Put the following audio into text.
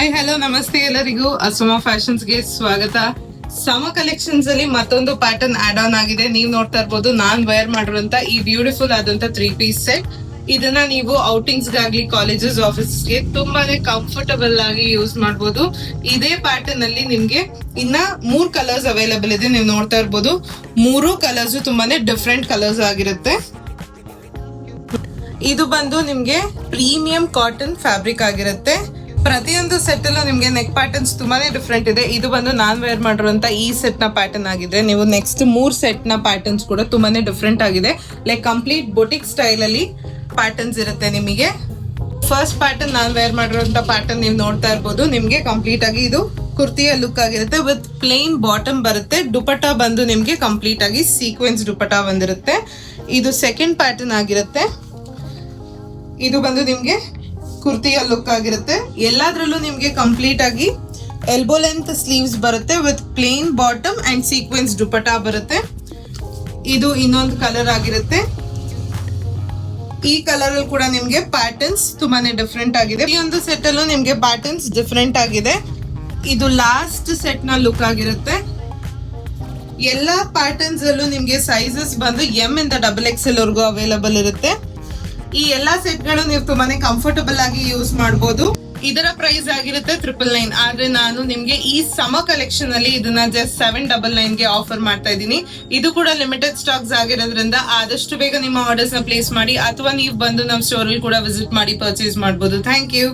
Hi hello ನಮಸ್ತೆ ಎಲ್ಲರಿಗೂ ಅಸುಮಾ fashions ಗೆ ಸ್ವಾಗತ. ಸಮ ಕಲೆಕ್ಷನ್ಸ್ ಅಲ್ಲಿ ಮತ್ತೊಂದು ಪ್ಯಾಟರ್ನ್ ಆಡ್ ಆನ್ ಆಗಿದೆ. ನೀವು ನೋಡ್ತಾ ಇರ್ಬೋದು ನಾನ್ ವೇರ್ ಮಾಡಿರುವಂತ ಈ ಬ್ಯೂಟಿಫುಲ್ ಆದಂತ 3 ಪೀಸ್ ಸೆಟ್. ಇದನ್ನ ನೀವು ಔಟಿಂಗ್ಸ್ ಗಾಗ್ಲಿ ಕಾಲೇಜಸ್ ಆಫೀಸ್ಗೆ ತುಂಬಾನೇ ಕಂಫರ್ಟಬಲ್ ಆಗಿ ಯೂಸ್ ಮಾಡಬಹುದು. ಇದೇ ಪ್ಯಾಟರ್ನ್ ಅಲ್ಲಿ ನಿಮ್ಗೆ ಇನ್ನ 3 ಕಲರ್ಸ್ ಅವೈಲೇಬಲ್ ಇದೆ. ನೀವು ನೋಡ್ತಾ ಇರ್ಬೋದು 3 ಕಲರ್ಸ್ ತುಂಬಾನೇ ಡಿಫ್ರೆಂಟ್ ಕಲರ್ಸ್ ಆಗಿರುತ್ತೆ. ಇದು ಬಂದು ನಿಮ್ಗೆ ಪ್ರೀಮಿಯಂ ಕಾಟನ್ ಫ್ಯಾಬ್ರಿಕ್ ಆಗಿರುತ್ತೆ. ಪ್ರತಿಯೊಂದು ಸೆಟ್ ಅಲ್ಲೂ ನಿಮ್ಗೆ ನೆಕ್ ಪ್ಯಾಟರ್ನ್ಸ್ ತುಂಬಾನೇ ಡಿಫ್ರೆಂಟ್ ಇದೆ. ಇದು ಬಂದು ನಾನ್ ವೇರ್ ಮಾಡಿರುವಂತ ಈ ಸೆಟ್ ನ ಪ್ಯಾಟರ್ನ್ ಆಗಿದೆ. ನೀವು ನೆಕ್ಸ್ಟ್ 3 ಸೆಟ್ ನ ಪ್ಯಾಟರ್ನ್ಸ್ ಕೂಡ ತುಂಬಾನೇ ಡಿಫ್ರೆಂಟ್ ಆಗಿದೆ. ಲೈಕ್ ಕಂಪ್ಲೀಟ್ ಬೊಟಿಕ್ ಸ್ಟೈಲ್ ಅಲ್ಲಿ ಪ್ಯಾಟರ್ನ್ಸ್ ಇರುತ್ತೆ ನಿಮಗೆ. ಫಸ್ಟ್ ಪ್ಯಾಟರ್ನ್ ನಾನ್ ವೇರ್ ಮಾಡಿರುವಂತ ಪ್ಯಾಟರ್ನ್ ನೀವು ನೋಡ್ತಾ ಇರ್ಬೋದು. ನಿಮ್ಗೆ ಕಂಪ್ಲೀಟ್ ಆಗಿ ಇದು ಕುರ್ತಿಯ ಲುಕ್ ಆಗಿರುತ್ತೆ. ವಿತ್ ಪ್ಲೇನ್ ಬಾಟಮ್ ಬರುತ್ತೆ. ದುಪಟ್ಟಾ ಬಂದು ನಿಮ್ಗೆ ಕಂಪ್ಲೀಟ್ ಆಗಿ ಸೀಕ್ವೆನ್ಸ್ ದುಪಟ್ಟಾ ಬಂದಿರುತ್ತೆ. ಇದು ಸೆಕೆಂಡ್ ಪ್ಯಾಟರ್ನ್ ಆಗಿರುತ್ತೆ. ಇದು ಬಂದು ನಿಮ್ಗೆ ಕುರ್ತಿಯ ಲುಕ್ ಆಗಿರುತ್ತೆ. ಎಲ್ಲಾದ್ರಲ್ಲೂ ನಿಮ್ಗೆ ಕಂಪ್ಲೀಟ್ ಆಗಿ ಎಲ್ಬೋ ಲೆಂತ್ ಸ್ಲೀವ್ಸ್ ಬರುತ್ತೆ with plain bottom and sequence dupatta ಬರುತ್ತೆ. ಇದು ಇನ್ನೊಂದು ಕಲರ್ ಆಗಿರುತ್ತೆ. ಈ ಕಲರ್ ಅಲ್ಲಿ ಕೂಡ ನಿಮ್ಗೆ ಪ್ಯಾಟರ್ನ್ಸ್ ತುಂಬಾನೇ ಡಿಫ್ರೆಂಟ್ ಆಗಿದೆ. ಈ ಒಂದು ಸೆಟ್ ಅಲ್ಲೂ ನಿಮ್ಗೆ ಪ್ಯಾಟರ್ನ್ಸ್ ಡಿಫ್ರೆಂಟ್ ಆಗಿದೆ. ಇದು ಲಾಸ್ಟ್ ಸೆಟ್ ನ ಲುಕ್ ಆಗಿರುತ್ತೆ. ಎಲ್ಲಾ ಪ್ಯಾಟರ್ನ್ಸ್ ಅಲ್ಲೂ ನಿಮ್ಗೆ ಸೈಜಸ್ ಬಂದು ಎಂ ಇಂದ XXL ವರೆಗೂ ಅವೈಲಬಲ್ ಇರುತ್ತೆ. ಈ ಎಲ್ಲಾ ಸೆಟ್ ಗಳು ನೀವು ತುಂಬಾನೇ ಕಂಫರ್ಟಬಲ್ ಆಗಿ ಯೂಸ್ ಮಾಡಬಹುದು. ಇದರ ಪ್ರೈಸ್ ಆಗಿರುತ್ತೆ 999. ಆದ್ರೆ ನಾನು ನಿಮ್ಗೆ ಈ ಸಮ ಕಲೆಕ್ಷನ್ ಅಲ್ಲಿ ಇದನ್ನ ಜಸ್ಟ್ 799 ಗೆ ಆಫರ್ ಮಾಡ್ತಾ ಇದ್ದೀನಿ. ಇದು ಕೂಡ ಲಿಮಿಟೆಡ್ ಸ್ಟಾಕ್ಸ್ ಆಗಿರೋದ್ರಿಂದ ಆದಷ್ಟು ಬೇಗ ನಿಮ್ಮ ಆರ್ಡರ್ಸ್ ನ ಪ್ಲೇಸ್ ಮಾಡಿ, ಅಥವಾ ನೀವು ಬಂದು ನಮ್ಮ ಸ್ಟೋರ್ ಅಲ್ಲಿ ಕೂಡ ವಿಸಿಟ್ ಮಾಡಿ ಪರ್ಚೇಸ್ ಮಾಡಬಹುದು. Thank you.